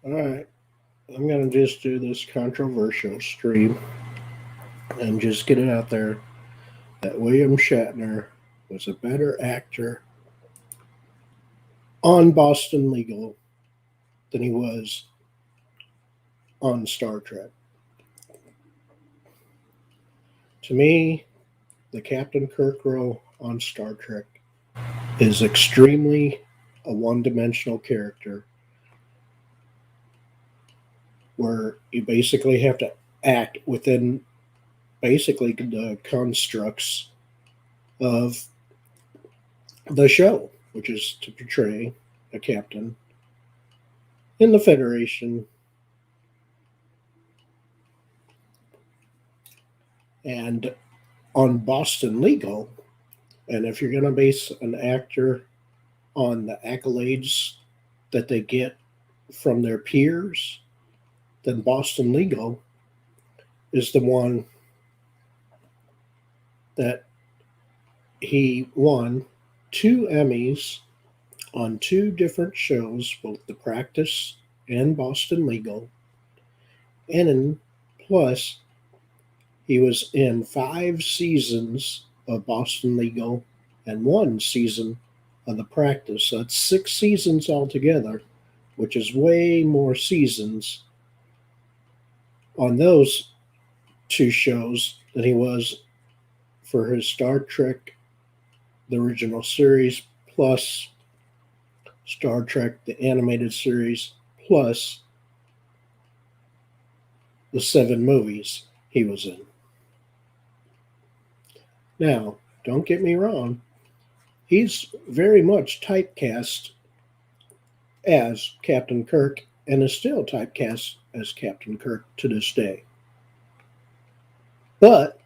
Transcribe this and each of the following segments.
All right, I'm going to just do this controversial stream and just get it out there that William Shatner was a better actor on Boston Legal than he was on Star Trek. To me, the Captain Kirk role on Star Trek is extremely a one dimensional character where you basically have to act within basically the constructs of the show, which is to portray a captain in the Federation. And on Boston Legal, and if you're going to base an actor on the accolades that they get from their peers, then Boston Legal is the one that he won two Emmys on two different shows, both The Practice and Boston Legal. And plus, he was in 5 seasons of Boston Legal and 1 season of The Practice. So that's 6 seasons altogether, which is way more seasons on those two shows than he was for his Star Trek, the original series, plus Star Trek, the animated series, plus the 7 movies he was in. Now, don't get me wrong, he's very much typecast as Captain Kirk and is still typecast as Captain Kirk to this day. But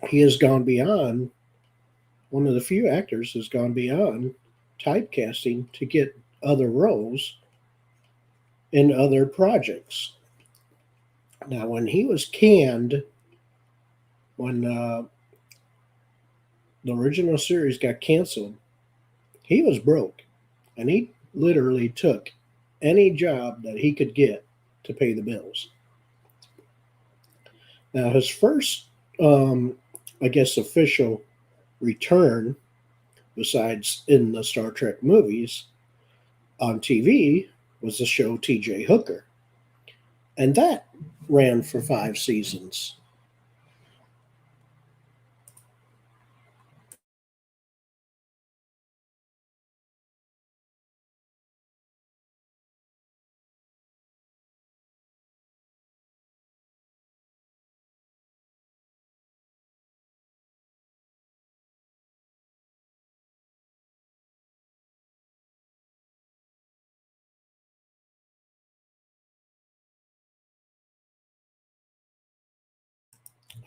he has gone beyond, one of the few actors has gone beyond typecasting to get other roles in other projects. Now, when he was canned, when the original series got canceled, he was broke. And he literally took any job that he could get to pay the bills. Now, his first, I guess, official return, besides in the Star Trek movies on TV, was the show T.J. Hooker. And that ran for 5 seasons.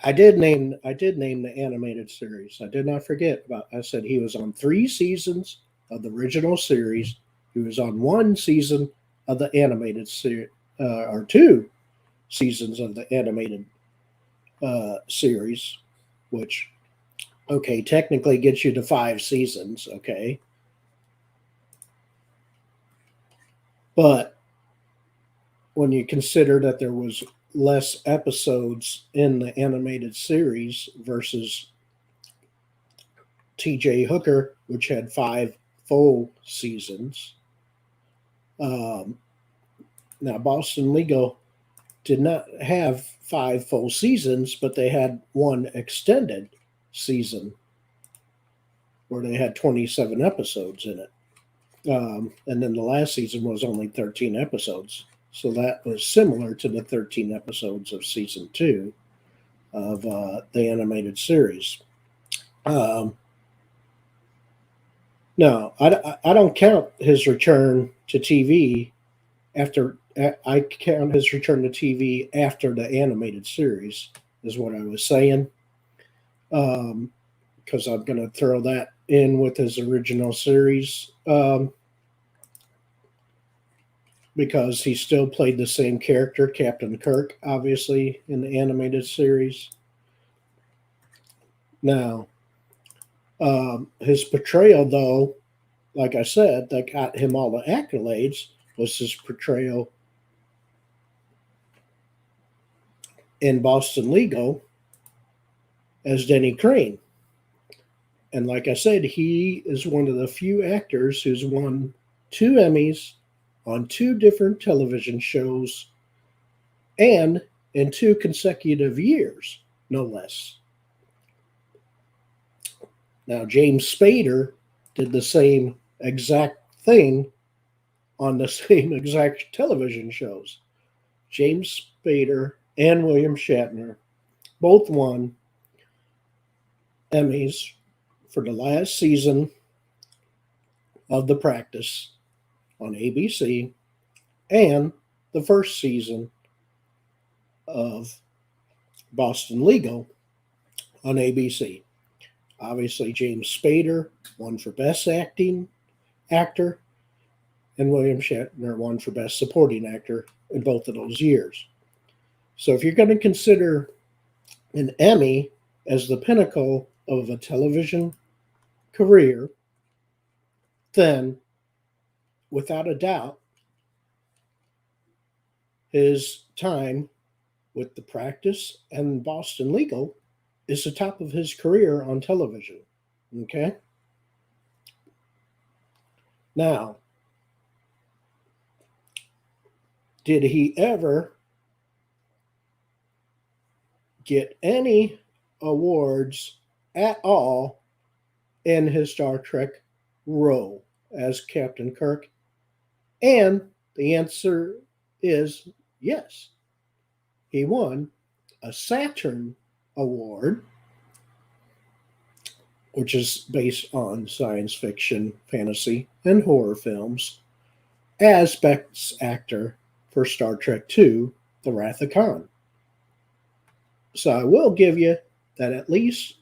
I did name the animated series. I did not forget about. I said he was on 3 seasons of the original series. He was on 1 season of the animated series, or 2 seasons of the animated series, which okay technically gets you to 5 seasons. Okay, but when you consider that there was less episodes in the animated series versus T.J. Hooker, which had 5 full seasons. Um, Now, Boston Legal did not have 5 full seasons, but they had one extended season where they had 27 episodes in it. And then the last season was only 13 episodes. So that was similar to the 13 episodes of season 2 of the animated series. Um, no, I don't count his return to TV after. I count his return to TV after the animated series, is what I was saying. Because I'm going to throw that in with his original series. Because he still played the same character, Captain Kirk, obviously, in the animated series. Now, his portrayal, though, like I said, that got him all the accolades, was his portrayal in Boston Legal as Denny Crane. And like I said, he is one of the few actors who's won 2 Emmys on 2 different television shows and in 2 consecutive years, no less. Now, James Spader did the same exact thing on the same exact television shows. James Spader and William Shatner both won Emmys for the last season of The Practice on ABC and the first season of Boston Legal on ABC. Obviously, James Spader won for Best Acting Actor, and William Shatner won for Best Supporting Actor in both of those years. So, if you're going to consider an Emmy as the pinnacle of a television career, then without a doubt, his time with The Practice and Boston Legal is the top of his career on television. Okay? Now, did he ever get any awards at all in his Star Trek role as Captain Kirk? And the answer is yes. He won a Saturn Award, which is based on science fiction, fantasy, and horror films, as Best Actor for Star Trek II, The Wrath of Khan. So I will give you that at least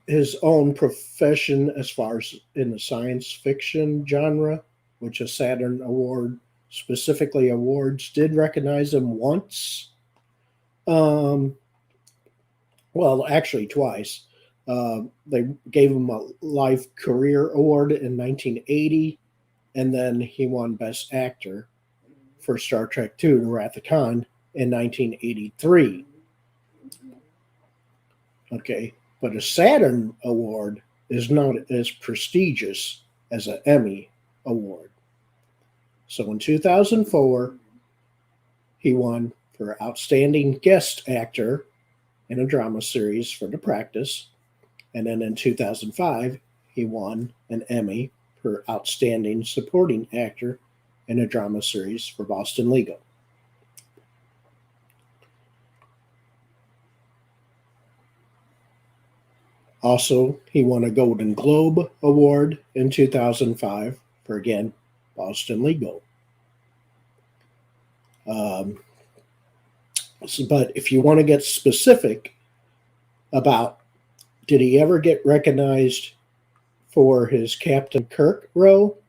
his own profession, as far as in the science fiction genre, which a Saturn Award specifically awards, did recognize him once. Well, actually twice. They gave him a Life Career Award in 1980, and then he won Best Actor for Star Trek II, The Wrath of Khan, in 1983. Okay, but a Saturn Award is not as prestigious as an Emmy Award. So in 2004, he won for Outstanding Guest Actor in a Drama Series for The Practice. And then in 2005, he won an Emmy for Outstanding Supporting Actor in a Drama Series for Boston Legal. Also, he won a Golden Globe Award in 2005 for, again, Boston Legal. But if you want to get specific about did he ever get recognized for his Captain Kirk role,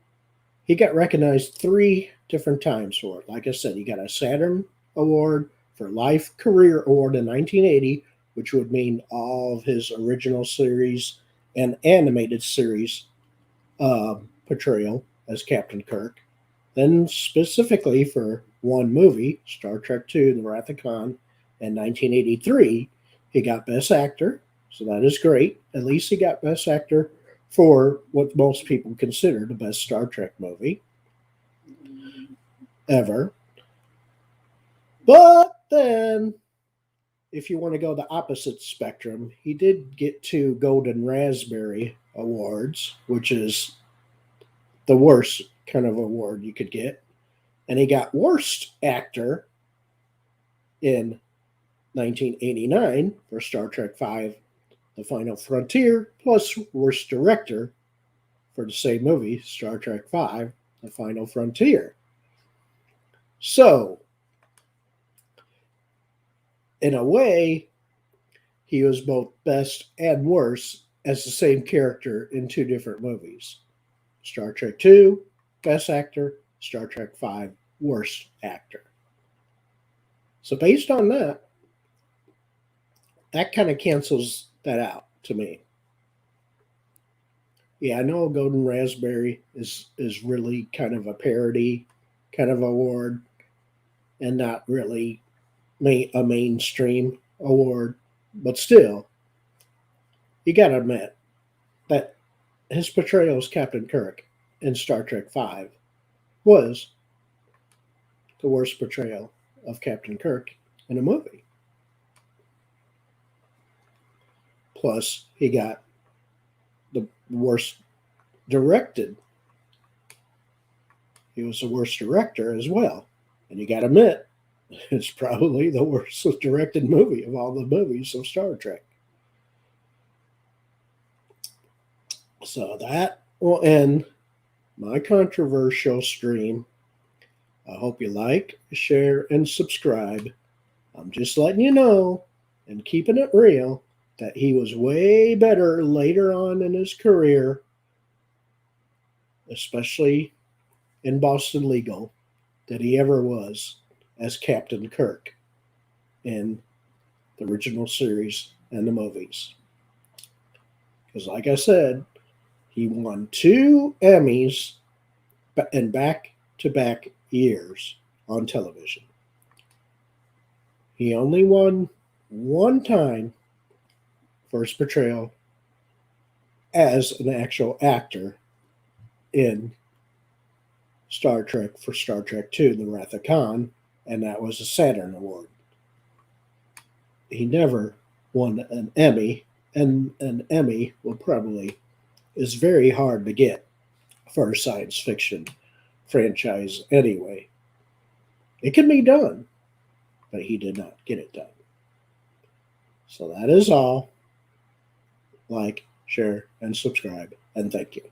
he got recognized 3 different times for it. Like I said, he got a Saturn Award for Life Career Award in 1980, which would mean all of his original series and animated series portrayal as Captain Kirk. Then specifically for one movie, Star Trek II, The Wrath of Khan, in 1983, he got Best Actor, so that is great. At least he got Best Actor for what most people consider the best Star Trek movie ever. But then, if you want to go the opposite spectrum, he did get 2 Golden Raspberry Awards, which is the worst kind of award you could get. And he got Worst Actor in 1989 for Star Trek V, The Final Frontier, plus Worst Director for the same movie, Star Trek V, The Final Frontier. So, in a way, he was both best and worst as the same character in 2 different movies. Star Trek II, Best Actor, Star Trek V, Worst Actor. So based on that, that kind of cancels that out to me. Yeah, I know Golden Raspberry is really kind of a parody kind of award and not really a mainstream award, but still, you got to admit that his portrayal as Captain Kirk in Star Trek Five was the worst portrayal of Captain Kirk in a movie. Plus, he got the worst directed. He was the worst director as well. And you got to admit, it's probably the worst directed movie of all the movies of Star Trek. So that will end my controversial stream. I hope you like, share, and subscribe. I'm just letting you know and keeping it real that he was way better later on in his career, especially in Boston Legal, than he ever was as Captain Kirk in the original series and the movies. Because, like I said, he won 2 Emmys in back to back years on television. He only won one time for his portrayal as an actual actor in Star Trek for Star Trek II, The Wrath of Khan, and that was a Saturn Award. He never won an Emmy, and an Emmy will probably is very hard to get for a science fiction franchise anyway. It can be done, but he did not get it done. So that is all. Like, share, and subscribe, and thank you.